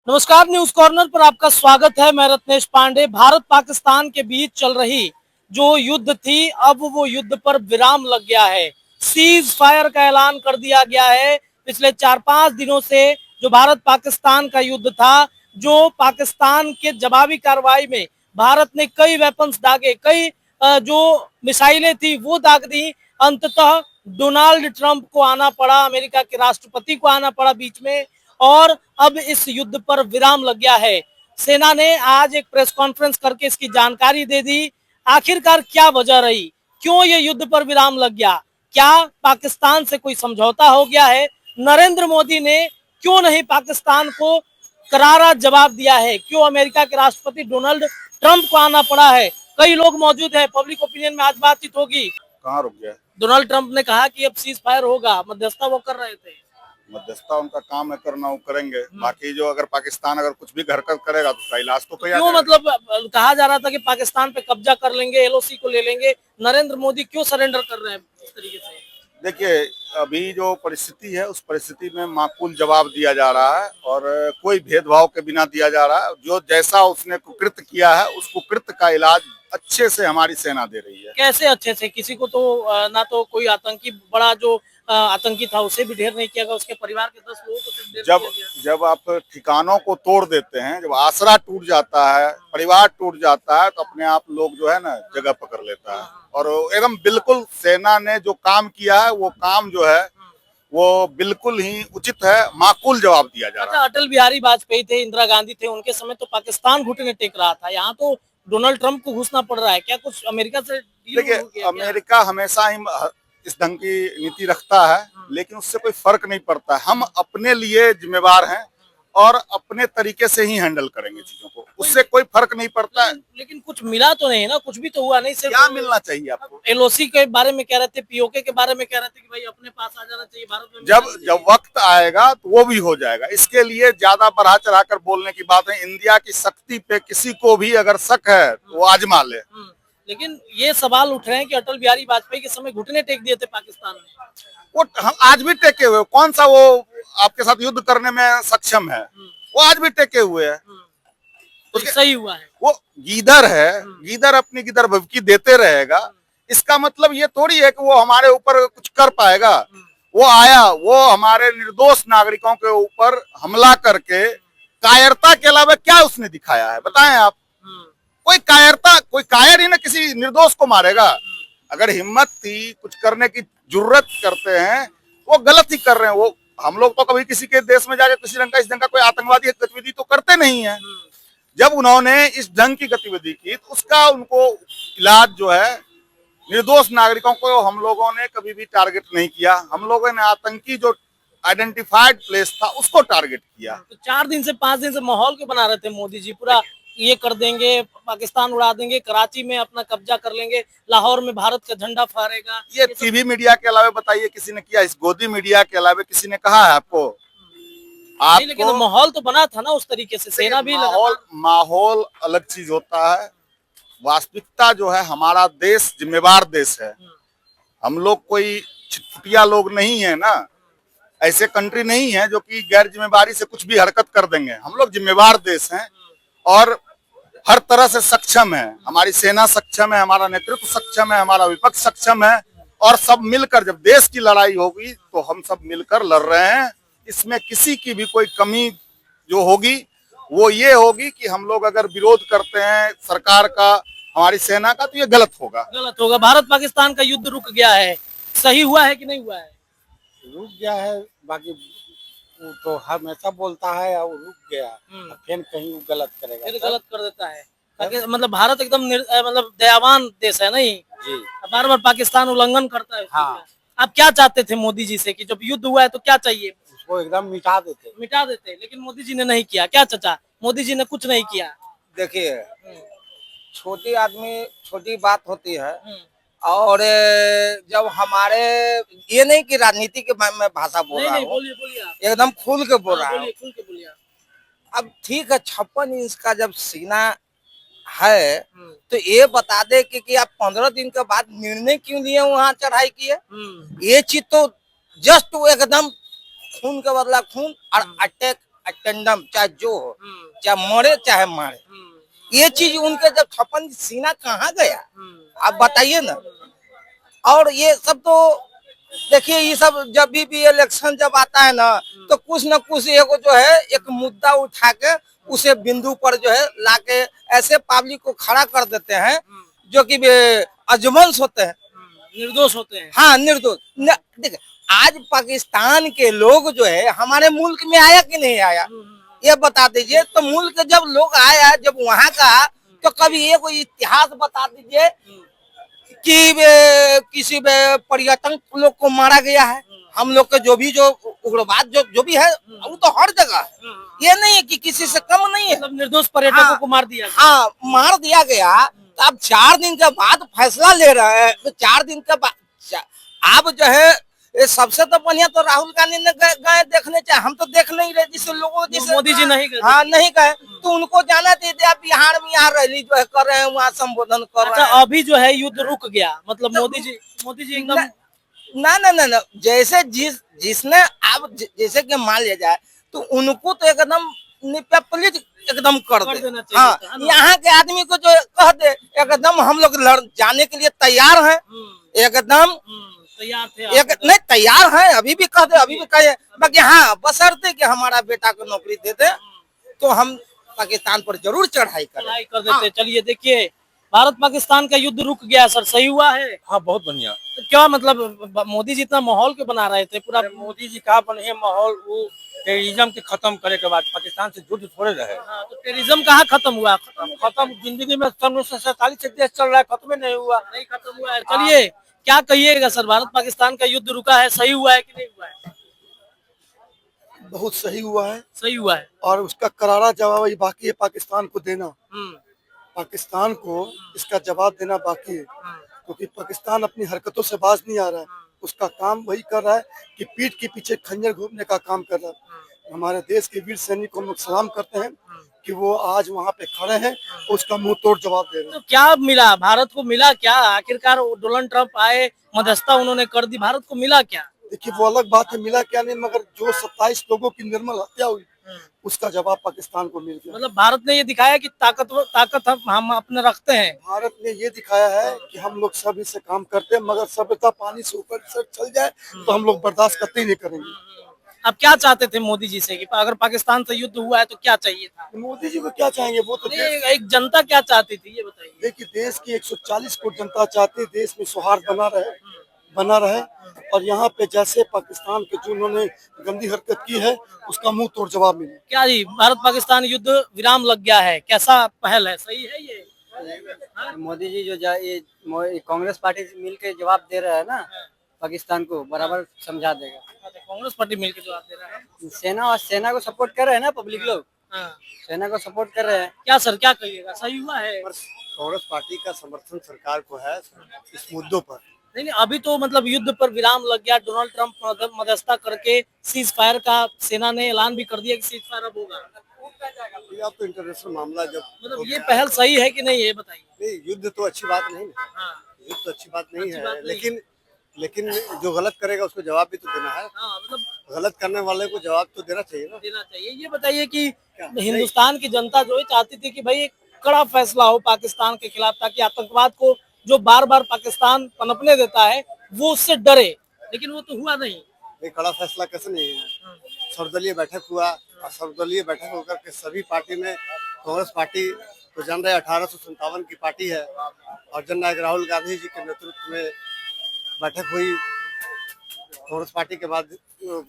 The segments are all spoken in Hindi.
नमस्कार, न्यूज कॉर्नर पर आपका स्वागत है। मैं रत्नेश पांडे। भारत पाकिस्तान के बीच चल रही जो युद्ध थी, अब वो युद्ध पर विराम लग गया है। सीज फायर का ऐलान कर दिया गया है। पिछले 4-5 दिनों से जो भारत पाकिस्तान का युद्ध था, जो पाकिस्तान के जवाबी कार्रवाई में भारत ने कई वेपन्स दागे, कई जो मिसाइलें थी वो दाग दी। अंततः डोनाल्ड ट्रंप को आना पड़ा, अमेरिका के राष्ट्रपति को आना पड़ा बीच में, और अब इस युद्ध पर विराम लग गया है। सेना ने आज एक प्रेस कॉन्फ्रेंस करके इसकी जानकारी दे दी। आखिरकार क्या वजह रही, क्यों ये युद्ध पर विराम लग गया, क्या पाकिस्तान से कोई समझौता हो गया है, नरेंद्र मोदी ने क्यों नहीं पाकिस्तान को करारा जवाब दिया है, क्यों अमेरिका के राष्ट्रपति डोनाल्ड ट्रंप को आना पड़ा है। कई लोग मौजूद हैं, पब्लिक ओपिनियन में आज बातचीत होगी। कहाँ रुक गया? डोनाल्ड ट्रंप ने कहा कि अब सीज फायर होगा, मध्यस्थता वो कर रहे थे। मध्यस्थता उनका काम है करना, वो करेंगे। बाकी जो अगर पाकिस्तान अगर कुछ भी हरकत करेगा तो उसका इलाज तो किया क्यों, जाएगा। मतलब कहा जा रहा था कि पाकिस्तान पे कब्जा कर लेंगे, एलओसी को ले लेंगे। नरेंद्र मोदी क्यों सरेंडर कर रहे हैं इस तरीके से? देखिए, अभी जो परिस्थिति है उस परिस्थिति में माकूल जवाब दिया जा रहा है और कोई भेदभाव के बिना दिया जा रहा है। जो जैसा उसने कुकृत्य किया है उस कुकृत्य का इलाज अच्छे से हमारी सेना दे रही है। कैसे अच्छे से? किसी को तो ना तो कोई आतंकी, बड़ा जो आतंकी था उसे भी ढेर नहीं किया गया, उसके परिवार के 10 लोगों को सिर्फ ढेर किया गया। जब आप ठिकानों को तोड़ देते हैं, जब आसरा टूट जाता है, परिवार टूट जाता है, तो अपने आप लोग जो है ना जगह पकड़ लेता है। और एकदम बिल्कुल सेना ने जो काम किया है वो काम जो है वो बिल्कुल ही उचित है, माकूल जवाब दिया जा रहा है। अटल बिहारी वाजपेयी थे, इंदिरा गांधी थे, उनके समय तो पाकिस्तान घुटने टेक रहा था। यहाँ तो डोनाल्ड ट्रंप को घुसना पड़ रहा है। क्या कुछ अमेरिका से डील देखिए, हो गया? अमेरिका हमेशा ही इस ढंग की नीति रखता है, लेकिन उससे कोई फर्क नहीं पड़ता। हम अपने लिए जिम्मेवार हैं और अपने तरीके से ही हैंडल करेंगे चीजों को, उससे कोई फर्क नहीं पड़ता है। लेकिन कुछ मिला तो नहीं ना, कुछ भी तो हुआ नहीं। सिर्फ क्या मिलना चाहिए आपको? एलओसी के बारे में कह रहे थे, पीओके के बारे में कह रहे थे कि भाई अपने पास आ जाना चाहिए भारत में। जब वक्त आएगा तो वो भी हो जाएगा। इसके लिए ज्यादा बढ़ा चढ़ाकर बोलने की बात है। इंडिया की शक्ति पे किसी को भी अगर शक है तो वो आजमा ले। लेकिन ये सवाल उठ रहे हैं कि अटल बिहारी वाजपेयी के समय घुटने टेक दिए थे पाकिस्तान ने, वो हम आज भी टेके हुए। कौन सा वो आपके साथ युद्ध करने में सक्षम है? वो आज भी टेके हुए है। तो सही हुआ है। वो गीदड़ है, गीदड़ अपनी गीदड़ भभकी देते रहेगा। इसका मतलब ये थोड़ी है कि वो हमारे ऊपर कुछ कर पाएगा। वो आया, वो हमारे निर्दोष नागरिकों के ऊपर हमला करके कायरता के अलावा क्या उसने दिखाया है, बताएं आप। कोई कायरता, कोई कायर ही ना किसी निर्दोष को मारेगा। अगर हिम्मत थी, कुछ करने की जुर्रत करते हैं, वो गलत ही कर रहे हैं। वो हम लोग तो कभी किसी के देश में जाके किसी रंग का इस ढंग का कोई आतंकवादी गतिविधि तो करते नहीं है। जब उन्होंने इस ढंग की गतिविधि की तो उसका उनको इलाज जो है, निर्दोष नागरिकों को हम लोगों ने कभी भी टारगेट नहीं किया। हम लोगों ने आतंकी जो आइडेंटिफाइड प्लेस था उसको टारगेट किया। तो 4 दिन से 5 दिन से माहौल क्यों बना रहे थे मोदी जी? पूरा ये कर देंगे, पाकिस्तान उड़ा देंगे, कराची में अपना कब्जा कर लेंगे, लाहौर में भारत का झंडा फहरेगा। ये टीवी मीडिया के अलावा बताइए किसी ने किया? इस गोदी मीडिया के अलावा किसी ने कहा है आपको? नहीं, लेकिन माहौल तो बना था ना उस तरीके से। सेना भी माहौल अलग चीज होता है। वास्तविकता जो है, हमारा देश जिम्मेवार देश है। हम लोग कोई छिटपुटिया लोग नहीं है ना। ऐसे कंट्री नहीं है जो कि गैर जिम्मेवारी से कुछ भी हरकत कर देंगे। हम लोग जिम्मेवार देश हैं और हर तरह से सक्षम है। हमारी सेना सक्षम है, हमारा नेतृत्व सक्षम है, हमारा विपक्ष सक्षम है। और सब मिलकर जब देश की लड़ाई होगी तो हम सब मिलकर लड़ रहे हैं। इसमें किसी की भी कोई कमी जो होगी वो ये होगी कि हम लोग अगर विरोध करते हैं सरकार का, हमारी सेना का, तो ये गलत होगा। गलत होगा। भारत पाकिस्तान का युद्ध रुक गया है, सही हुआ है कि नहीं हुआ है? रुक गया है। बाकी वो तो हमेशा बोलता है और रुक गया, फिर कहीं वो गलत करेगा, फिर गलत कर देता है। मतलब भारत एकदम मतलब दयावान देश है नहीं जी। बार बार पाकिस्तान उल्लंघन करता है। हाँ। आप क्या चाहते थे मोदी जी से कि जब युद्ध हुआ है तो क्या चाहिए? उसको एकदम मिटा देते, लेकिन मोदी जी ने नहीं किया। क्या चाचा, मोदी जी ने कुछ नहीं किया? देखिए, छोटी आदमी छोटी बात होती है। और जब हमारे, ये नहीं कि राजनीति के मैं भाषा बोल रहा हूँ, बोलिए आप। एकदम खुल के बोल रहा हूँ। खुल के बोलिए। अब ठीक है, 56 इंच का जब सीना है तो ये बता दे कि आप 15 दिन के बाद निर्णय क्यों लिए वहाँ चढ़ाई किए? ये चीज तो जस्ट वो एकदम खून के बदला खून और अटैक अटेंडम चाहे जो हो, चाहे मरे चाहे मारे, ये चीज उनके जब छप्पन सीना कहाँ गया, आप बताइए ना। और ये सब तो देखिए, ये सब जब भी इलेक्शन जब आता है ना, तो कुछ न कुछ एक जो है एक मुद्दा उठा के उसे बिंदु पर जो है लाके ऐसे पब्लिक को खड़ा कर देते हैं जो कि अजमंस होते हैं, निर्दोष होते हैं। हाँ निर्दोष। देखिए, आज पाकिस्तान के लोग जो है हमारे मुल्क में आया कि नहीं आया, ये बता दीजिए। तो मुल्क जब लोग आया, जब वहाँ का, तो कभी ये कोई इतिहास बता दीजिए कि किसी पर्यटन लोग को मारा गया है। हम लोग के जो उग्रवाद जो भी है वो तो हर जगह है, ये नहीं है कि किसी से कम नहीं है। मतलब निर्दोष पर्यटकों को मार दिया गया। हाँ, मार दिया गया। तो अब 4 दिन के बाद फैसला ले रहे हैं, तो 4 दिन के बाद अब जो है ये सबसे तो बढ़िया तो राहुल गांधी ने गए देखने चाहिए। हम तो देख नहीं रहे, जिसे लोगों जिसे मोदी जी नहीं गए। हाँ नहीं गए, तो उनको जाना चाहिए। अब बिहार में यहाँ रैली जो है कर रहे हैं, वहाँ संबोधन कर रहे हैं। अच्छा, अभी जो है युद्ध रुक गया, मतलब मोदी जी एकदम ना, जैसे जिसने अब जैसे कि मान लिया जाए, तो उनको तो एकदम निपलित एकदम कर दे। देना चाहिए हाँ, था ना। यहाँ के आदमी को जो कह दे एकदम हम लोग लड़ जाने के लिए तैयार हैं, एकदम तैयार थे एक आप। नहीं तैयार हैं, अभी भी कह दे, अभी भी कहे। बाकी हाँ, बशर्ते कि हमारा बेटा को नौकरी दे दे, तो हम पाकिस्तान पर जरूर चढ़ाई करें। चढ़ाई कर देते। चलिए देखिए, भारत पाकिस्तान का युद्ध रुक गया सर, सही हुआ है? हाँ बहुत बढ़िया। तो क्या मतलब मोदी जी इतना माहौल क्यों बना रहे थे पूरा? मोदी जी का बने माहौल, वो टेररिज्म के खत्म करे के बाद पाकिस्तान से युद्ध थोड़े रहे। हाँ, तो टेररिज्म कहाँ खत्म हुआ? खत्म जिंदगी में 1947 से देश चल रहा है, खत्म ही नहीं हुआ। नहीं खत्म हुआ है। चलिए, क्या कहिएगा सर, भारत पाकिस्तान का युद्ध रुका है, सही हुआ है कि नहीं हुआ है? बहुत सही हुआ है, सही हुआ है। और उसका करारा जवाब अभी बाकी है पाकिस्तान को देना। हम्म, पाकिस्तान को इसका जवाब देना बाकी है, क्योंकि पाकिस्तान अपनी हरकतों से बाज नहीं आ रहा है। उसका काम वही कर रहा है कि पीठ के पीछे खंजर घूमने का काम कर रहा है। हमारे देश के वीर सैनिक को हम लोग सलाम करते हैं कि वो आज वहाँ पे खड़े हैं, उसका मुंह तोड़ जवाब दे रहे हैं। तो क्या मिला भारत को? मिला क्या आखिरकार? डोनाल्ड ट्रंप आए, मध्यस्थता उन्होंने कर दी, भारत को मिला क्या? देखिए, वो अलग बात है मिला क्या नहीं, मगर जो 27 लोगों की निर्मल हत्या हुई, उसका जवाब पाकिस्तान को मिल गया। मतलब भारत ने ये दिखाया कि ताकत हम अपने रखते हैं। भारत ने ये दिखाया है कि हम लोग सभी से काम करते हैं, मगर सभ्यता पानी से ऊपर से चल जाए तो हम लोग बर्दाश्त करते ही नहीं करेंगे। अब क्या चाहते थे मोदी जी से कि अगर पाकिस्तान से युद्ध हुआ है तो क्या चाहिए था? मोदी जी को क्या चाहेंगे, वो तो एक जनता क्या चाहती थी, ये बताइए। देखिए, देश की 140 करोड़ जनता चाहती है देश में सौहार्द बना रहे, और यहाँ पे जैसे पाकिस्तान के जो उन्होंने गंदी हरकत की है, उसका मुंह तोड़ जवाब मिले। क्या जी, भारत पाकिस्तान युद्ध विराम लग गया है, कैसा पहल है, सही है ये? मोदी जी जो ये कांग्रेस पार्टी से मिलकर जवाब दे रहा है ना, पाकिस्तान को बराबर समझा देगा। अच्छा, कांग्रेस पार्टी मिलकर जवाब दे रहा है। सेना को सपोर्ट कर रहे हैं ना, पब्लिक लोग हाँ। सेना को सपोर्ट कर रहे हैं। क्या सर, क्या कहिएगा, सही हुआ है? कांग्रेस पार्टी का समर्थन सरकार को है इस मुद्दों पर। नहीं, अभी तो मतलब युद्ध पर विराम लग गया, डोनाल्ड ट्रंप मध्यस्थता करके सीज फायर का सेना ने ऐलान भी कर दिया कि सीज फायर अब होगा। अब तो इंटरनेशनल मामला जब मतलब ये पहल सही है कि नहीं, ये बताइए। नहीं, युद्ध तो अच्छी बात नहीं है, हाँ, युद्ध तो अच्छी बात नहीं अच्छी है, बात नहीं। लेकिन जो गलत करेगा उसको जवाब भी तो देना है। हाँ, मतलब गलत करने वाले को जवाब तो देना चाहिए ना। देना चाहिए। ये बताइए कि हिंदुस्तान की जनता जो है चाहती थी कि भाई एक कड़ा फैसला हो पाकिस्तान के खिलाफ, ताकि आतंकवाद को जो बार बार पाकिस्तान पनपने देता है वो उससे डरे, लेकिन वो तो हुआ नहीं। एक कड़ा फैसला कैसे नहीं है? सर्वदलीय बैठक हुआ, और सर्वदलीय बैठक होकर के सभी पार्टी में कांग्रेस पार्टी तो जान रहे 1857 की पार्टी है, और जननायक राहुल गांधी जी के नेतृत्व में बैठक हुई। कांग्रेस पार्टी के बाद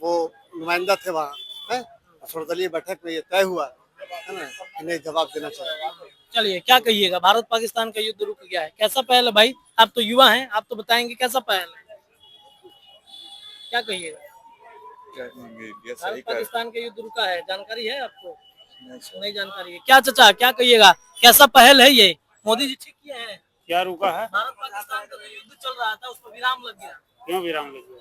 वो नुमाइंदा थे वहाँ है, सर्वदलीय बैठक में ये तय हुआ है ना, इन्हें जवाब देना चाहिए। चलिए, क्या कहिएगा, भारत पाकिस्तान का युद्ध रुक गया है, कैसा पहल है भाई? आप तो युवा हैं, आप तो बताएंगे कैसा पहल है, क्या कहिएगा? भारत पाकिस्तान का युद्ध रुका है, जानकारी है आपको? नहीं जानकारी है। क्या चाचा, क्या कहिएगा, कैसा पहल है ये? मोदी जी ठीक किए हैं? क्या रुका है? भारत पाकिस्तान का जो युद्ध चल रहा था उस पर विराम लग गया। क्यों विराम लग गया?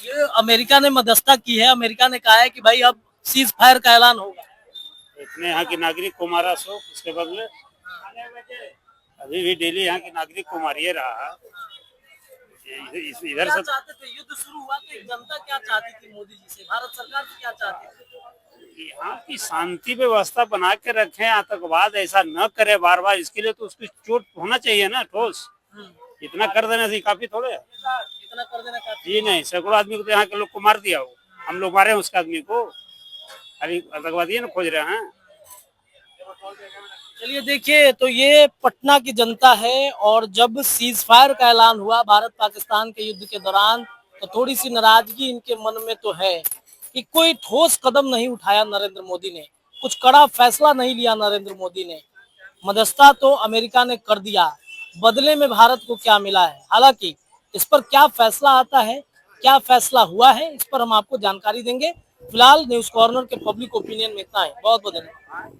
ये अमेरिका ने मध्यस्थता की है, अमेरिका ने कहा है कि भाई अब सीज फायर का ऐलान होगा। इतने यहाँ के नागरिक को मारा सो उसके बदले अभी भी डेली यहाँ के नागरिक को मारिए रहा है। इधर क्या से चाहते थे? युद्ध शुरू हुआ तो एक जनता क्या चाहती थी मोदी जी से, भारत सरकार से क्या चाहती थी? यहाँ की शांति व्यवस्था बना के रखें, आतंकवाद ऐसा न करे बार बार, इसके लिए तो उसकी चोट होना चाहिए ना, ठोस। इतना कर देना से काफी थोड़े है। इतना कर देना काफी जी नहीं, सैकड़ों आदमी को तो यहाँ के लोग को मार दिया, वो हम लोग मारे उसके आदमी को, अभी आतंकवादी ना खोज रहे हैं। चलिए देखिए, तो ये पटना की जनता है, और जब सीज फायर का ऐलान हुआ भारत पाकिस्तान के युद्ध के दौरान, तो थोड़ी सी नाराजगी इनके मन में तो है कि कोई ठोस कदम नहीं उठाया नरेंद्र मोदी ने, कुछ कड़ा फैसला नहीं लिया नरेंद्र मोदी ने। मध्यस्थता तो अमेरिका ने कर दिया, बदले में भारत को क्या मिला है? हालांकि इस पर क्या फैसला आता है, क्या फैसला हुआ है, इस पर हम आपको जानकारी देंगे। फिलहाल न्यूज कॉर्नर के पब्लिक ओपिनियन में इतना है। बहुत बहुत धन्यवाद।